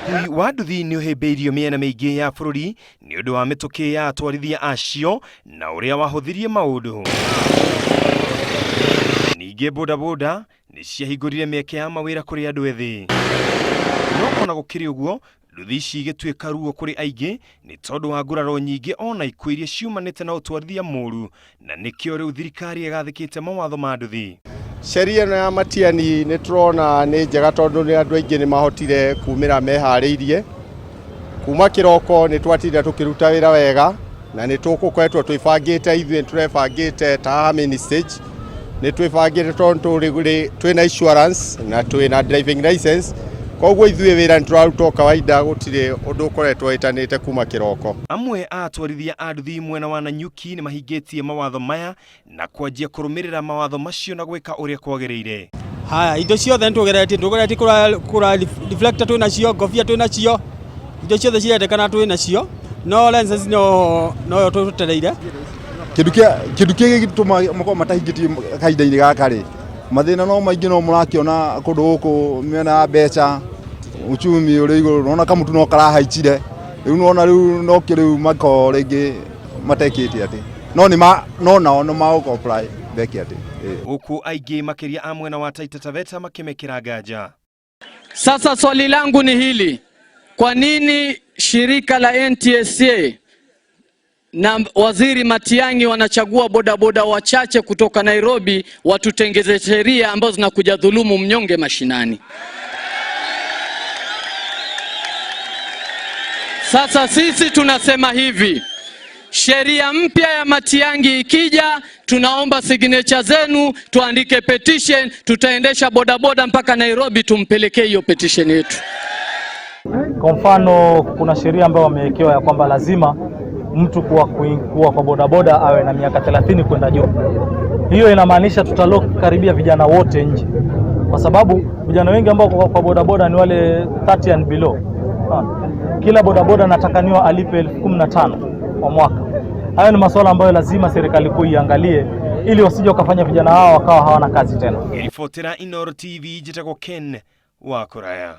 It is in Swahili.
Ũkui wa nduthi nĩ ũhĩmbĩirio mĩena mĩingĩ ya bũrũri nĩ ũndũ wa mĩtũkĩ ya atwarithia acio na ũrĩa wahũthirie maũndũ. Ningĩ bodaboda nĩ ciahingũrire mĩeke ya mawĩra kũrĩ andũ ethĩ. No ona gũkĩrĩ ũguo, nduthi ici igĩtuĩka ruo kũrĩ aingĩ nĩ tondũ wa nguraro nyingĩ ona ikuũ iria ciumanĩte na ũtwarithia mũũru, na nĩkĩo rĩu thirikari ĩgathĩkĩte mawatho ma nduthi. Sheria ĩno ya Matiang'i nĩ tũrona nĩ njega tondũ nĩ andũ aingĩ nĩ mahotire kumĩra meharĩirie. Kuma kĩroko nĩ twatinda tũkĩruta wĩra wega na nĩ tũgũkoretwo twĩbangĩte ithuĩ tũrebangĩte ta haha main stage. Nĩ twĩbangĩte tondũ twĩna insurance na twĩna driving license. Koguo ithuĩ wĩra nĩ tũraruta kawaida, gũtirĩ ũndũ ũkoretwo wĩtanĩte kuma kĩroko. Amwe a atwarithia a nduthi mwena wa Nanyuki nĩ mahingĩtie mawatho maya na kwanjia kũrũmĩrĩra mawatho macio na gwĩka ũrĩa kwagĩrĩire. Haya, indo ciothe nĩtũgeretie kũra reflector twĩnacio, ngobia twĩnacio, indo ciothe cirendekana twĩnacio, no lenses no tũtereire. Kĩndũ kĩngĩ gĩtũma makorwo matahingĩtie kahinda-inĩ gaka rĩ, mathĩna no maingĩ no mũrakĩona kũndũ gũkũ mĩena ya mbeca, uchumi ũrĩ igũrũ, nona kamutu no karahaicire, rĩu nona rĩu no kĩrĩu mako rĩngĩ matekĩte atĩ no nao no ma-comply beke atĩ. Huku aingĩ makĩria a mwena wa Taita Taveta makĩmekĩra nganja. Sasa swali langu ni hili: kwa nini shirika la NTSA na Waziri Matiang'i wanachagua bodaboda wachache kutoka Nairobi watutengeze sheria ambazo zinakuja dhulumu mnyonge mashinani? Sasa sisi tunasema hivi, sheria mpya ya Matiang'i ikija, tunaomba signature zenu, tuandike petition, tutaendesha bodaboda mpaka Nairobi tumpelekee hiyo petition yetu. Kwa mfano, kuna sheria ambayo wamewekewa ya kwamba lazima mtu kuwa kwa bodaboda awe na miaka 30 kwenda juu. Hiyo inamaanisha tutalock karibia vijana wote nje, kwa sababu vijana wengi ambao kwa bodaboda ni wale 30 and below. Kila bodaboda natakaniwa alipe 15,000 kwa mwaka. Hayo ni masuala ambayo lazima serikali kuu iangalie ili wasije wakafanya vijana hao wakawa hawana kazi tena. Ripotera Inooro TV, jitako Ken wa Kuraya.